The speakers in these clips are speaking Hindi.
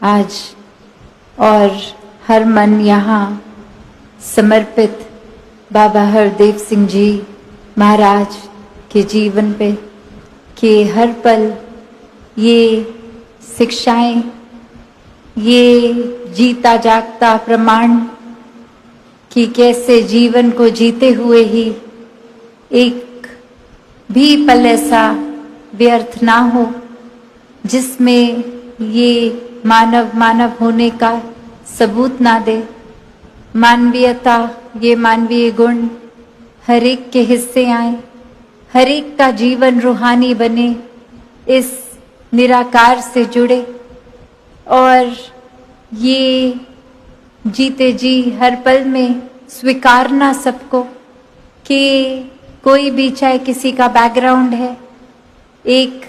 आज और हर मन यहाँ समर्पित बाबा हरदेव सिंह जी महाराज के जीवन पे कि हर पल ये शिक्षाएं, ये जीता जागता प्रमाण कि कैसे जीवन को जीते हुए ही एक भी पल ऐसा व्यर्थ ना हो जिसमें ये मानव होने का सबूत ना दे। मानवीयता, ये मानवीय गुण हर एक के हिस्से आए, हर एक का जीवन रूहानी बने, इस निराकार से जुड़े और ये जीते जी हर पल में स्वीकारना सबको कि कोई भी चाहे किसी का बैकग्राउंड है, एक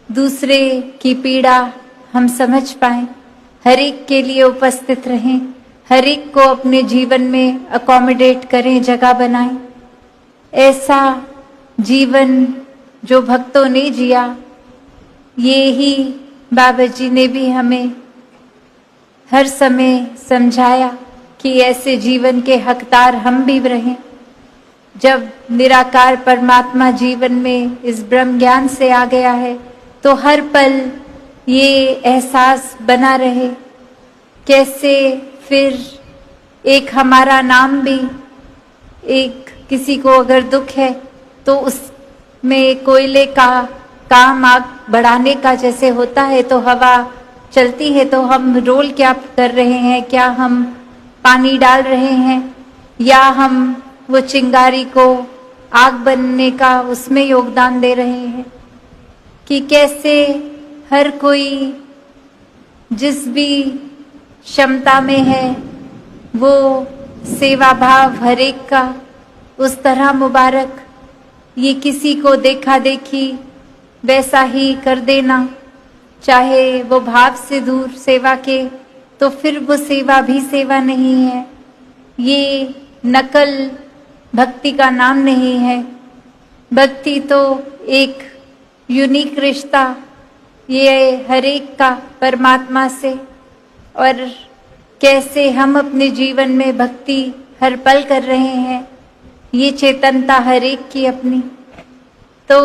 दूसरे की पीड़ा हम समझ पाएं, हर एक के लिए उपस्थित रहें, हर एक को अपने जीवन में अकोमोडेट करें, जगह बनाएं। ऐसा जीवन जो भक्तों ने जिया, ये ही बाबा जी ने भी हमें हर समय समझाया कि ऐसे जीवन के हकदार हम भी रहें। जब निराकार परमात्मा जीवन में इस ब्रह्म ज्ञान से आ गया है तो हर पल ये एहसास बना रहे, कैसे फिर एक हमारा नाम भी, एक किसी को अगर दुख है तो उसमें कोयले का काम आग बढ़ाने का जैसे होता है, तो हवा चलती है तो हम रोल क्या कर रहे हैं, क्या हम पानी डाल रहे हैं या हम वो चिंगारी को आग बनने का उसमें योगदान दे रहे हैं। कि कैसे हर कोई जिस भी क्षमता में है वो सेवा भाव हर एक का उस तरह मुबारक, ये किसी को देखा देखी वैसा ही कर देना, चाहे वो भाव से दूर सेवा के, तो फिर वो सेवा भी सेवा नहीं है। ये नकल भक्ति का नाम नहीं है। भक्ति तो एक यूनिक रिश्ता, ये हर एक का परमात्मा से, और कैसे हम अपने जीवन में भक्ति हर पल कर रहे हैं, ये चेतनता हर एक की अपनी। तो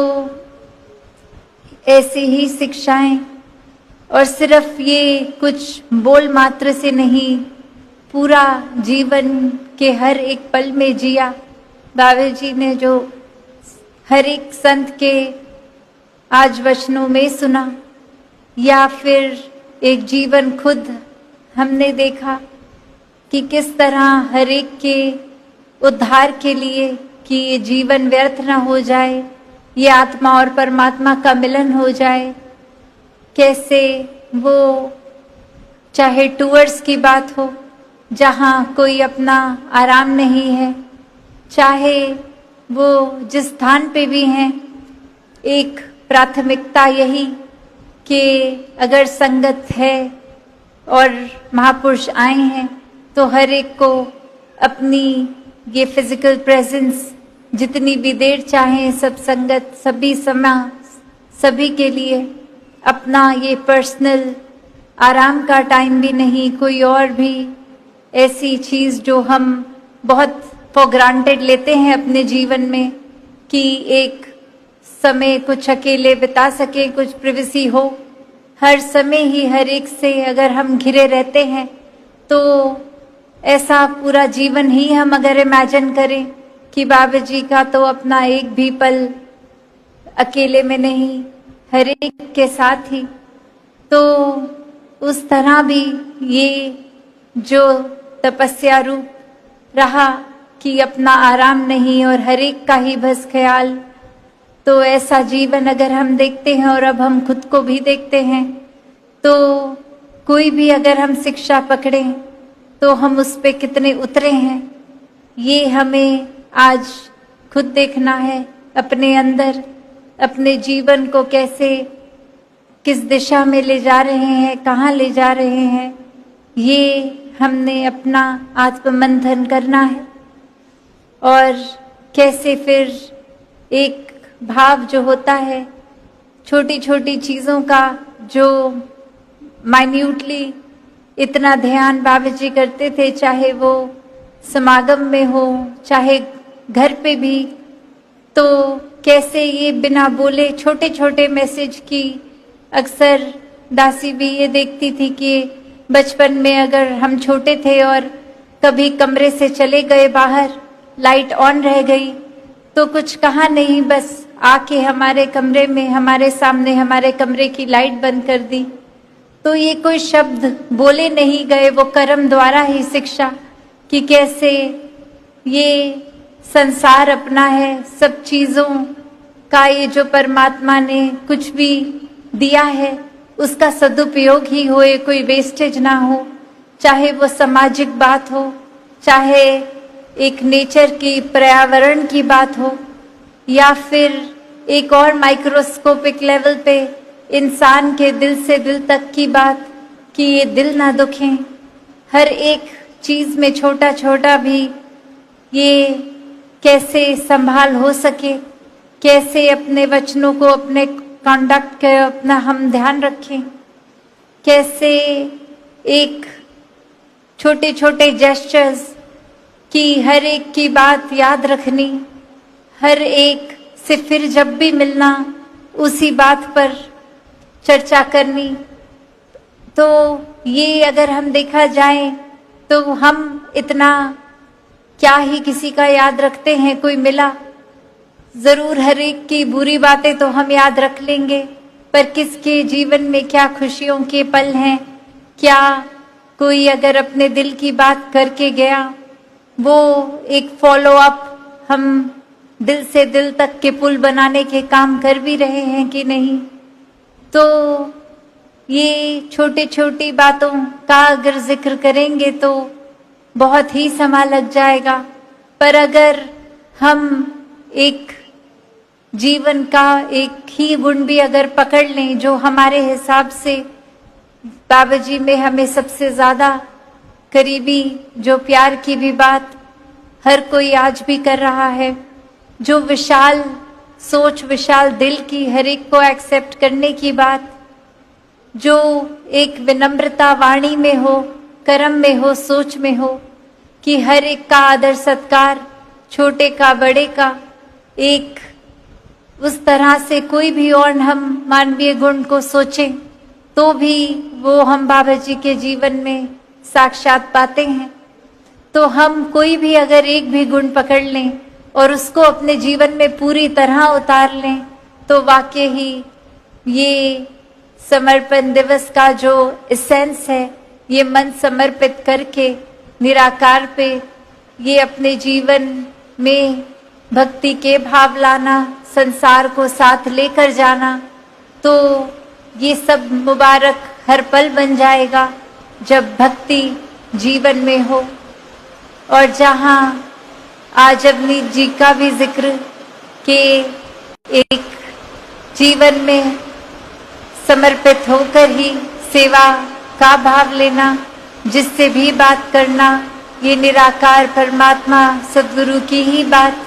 ऐसी ही शिक्षाएं, और सिर्फ ये कुछ बोल मात्र से नहीं, पूरा जीवन के हर एक पल में जिया। बाबा जी ने जो हर एक संत के आज वचनों में सुना, या फिर एक जीवन खुद हमने देखा कि किस तरह हर एक के उद्धार के लिए, कि ये जीवन व्यर्थ न हो जाए, ये आत्मा और परमात्मा का मिलन हो जाए, कैसे वो चाहे टूअर्स की बात हो जहाँ कोई अपना आराम नहीं है, चाहे वो जिस स्थान पे भी हैं, एक प्राथमिकता यही कि अगर संगत है और महापुरुष आए हैं तो हर एक को अपनी ये फिजिकल प्रेजेंस जितनी भी देर चाहे, सब संगत, सभी समय, सभी के लिए अपना ये पर्सनल आराम का टाइम भी नहीं, कोई और भी ऐसी चीज़ जो हम बहुत फॉर ग्रांटेड लेते हैं अपने जीवन में, कि एक समय कुछ अकेले बिता सके, कुछ प्रिवेसी हो। हर समय ही हर एक से अगर हम घिरे रहते हैं तो ऐसा पूरा जीवन ही हम अगर इमेजिन करें कि बाबा जी का तो अपना एक भी पल अकेले में नहीं, हर एक के साथ ही, तो उस तरह भी ये जो तपस्या रूप रहा कि अपना आराम नहीं और हर एक का ही बस ख्याल, तो ऐसा जीवन अगर हम देखते हैं और अब हम खुद को भी देखते हैं, तो कोई भी अगर हम शिक्षा पकड़ें तो हम उस पे कितने उतरे हैं, ये हमें आज खुद देखना है अपने अंदर, अपने जीवन को कैसे, किस दिशा में ले जा रहे हैं, कहाँ ले जा रहे हैं, ये हमने अपना आत्ममंथन करना है। और कैसे फिर एक भाव जो होता है, छोटी छोटी चीज़ों का जो माइन्यूटली इतना ध्यान बाबा जी करते थे, चाहे वो समागम में हो चाहे घर पे भी। तो कैसे ये बिना बोले छोटे छोटे मैसेज की अक्सर दासी भी ये देखती थी कि बचपन में अगर हम छोटे थे और कभी कमरे से चले गए बाहर, लाइट ऑन रह गई तो कुछ कहा नहीं, बस आके हमारे कमरे में हमारे सामने हमारे कमरे की लाइट बंद कर दी। तो ये कोई शब्द बोले नहीं गए, वो कर्म द्वारा ही शिक्षा कि कैसे ये संसार अपना है, सब चीजों का ये जो परमात्मा ने कुछ भी दिया है उसका सदुपयोग ही हो, कोई वेस्टेज ना हो। चाहे वो सामाजिक बात हो, चाहे एक नेचर की पर्यावरण की बात हो, या फिर एक और माइक्रोस्कोपिक लेवल पे इंसान के दिल से दिल तक की बात कि ये दिल ना दुखे। हर एक चीज में छोटा छोटा भी ये कैसे संभाल हो सके, कैसे अपने वचनों को अपने कंडक्ट का अपना हम ध्यान रखें, कैसे एक छोटे छोटे जेस्चर्स की हर एक की बात याद रखनी, हर एक से फिर जब भी मिलना उसी बात पर चर्चा करनी। तो ये अगर हम देखा जाए तो हम इतना क्या ही किसी का याद रखते हैं। कोई मिला जरूर हर एक की बुरी बातें तो हम याद रख लेंगे, पर किसके जीवन में क्या खुशियों के पल हैं, क्या कोई अगर अपने दिल की बात करके गया, वो एक फॉलो अप हम दिल से दिल तक के पुल बनाने के काम कर भी रहे हैं कि नहीं। तो ये छोटी छोटी बातों का अगर जिक्र करेंगे तो बहुत ही समय लग जाएगा, पर अगर हम एक जीवन का एक ही गुण भी अगर पकड़ लें जो हमारे हिसाब से बाबा जी में हमें सबसे ज्यादा करीबी, जो प्यार की भी बात हर कोई आज भी कर रहा है, जो विशाल सोच विशाल दिल की हर एक को एक्सेप्ट करने की बात, जो एक विनम्रता वाणी में हो, कर्म में हो, सोच में हो कि हर एक का आदर सत्कार, छोटे का बड़े का, एक उस तरह से कोई भी और हम मानवीय गुण को सोचें तो भी वो हम बाबा जी के जीवन में साक्षात पाते हैं। तो हम कोई भी अगर एक भी गुण पकड़ लें और उसको अपने जीवन में पूरी तरह उतार लें तो वाकई ही ये समर्पण दिवस का जो एसेंस है, ये मन समर्पित करके निराकार पे ये अपने जीवन में भक्ति के भाव लाना, संसार को साथ लेकर जाना, तो ये सब मुबारक हर पल बन जाएगा जब भक्ति जीवन में हो। और जहाँ आज अवनीत जी का भी जिक्र कि एक जीवन में समर्पित होकर ही सेवा का भाव लेना, जिससे भी बात करना, ये निराकार परमात्मा सद्गुरु की ही बात,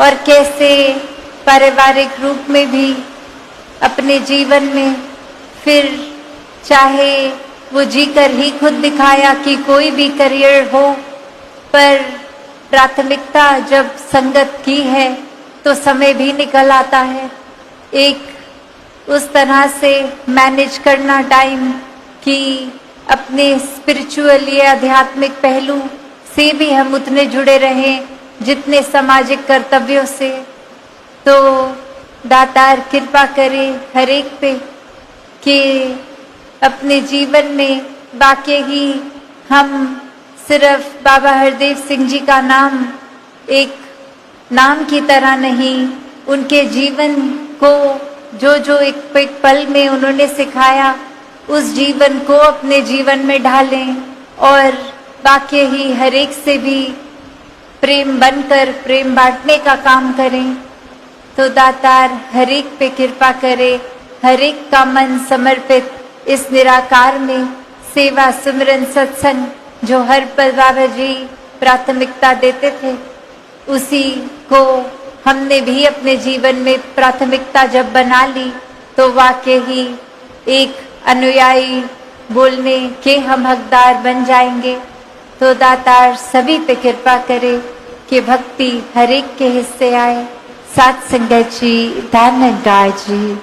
और कैसे पारिवारिक रूप में भी अपने जीवन में फिर चाहे वो जीकर ही खुद दिखाया कि कोई भी करियर हो, पर प्राथमिकता जब संगत की है तो समय भी निकल आता है। एक उस तरह से मैनेज करना टाइम कि अपने स्पिरिचुअल या आध्यात्मिक पहलू से भी हम उतने जुड़े रहें जितने सामाजिक कर्तव्यों से। तो दातार कृपा करे हर एक पे कि अपने जीवन में वाकई ही हम सिर्फ बाबा हरदेव सिंह जी का नाम एक नाम की तरह नहीं, उनके जीवन को जो जो एक पल में उन्होंने सिखाया उस जीवन को अपने जीवन में ढालें और वाकई ही हर एक से भी प्रेम बनकर प्रेम बांटने का काम करें। तो दातार हर एक पे कृपा करे, हर एक का मन समर्पित इस निराकार में सेवा सिमरन सत्संग जो हर पल बाबा जी प्राथमिकता देते थे, उसी को हमने भी अपने जीवन में प्राथमिकता जब बना ली तो वाकई ही एक अनुयायी बोलने के हम हकदार बन जाएंगे तो दातार सभी पे कृपा करे कि भक्ति हर एक के हिस्से आए। सात संगत जी, धन गाय जी।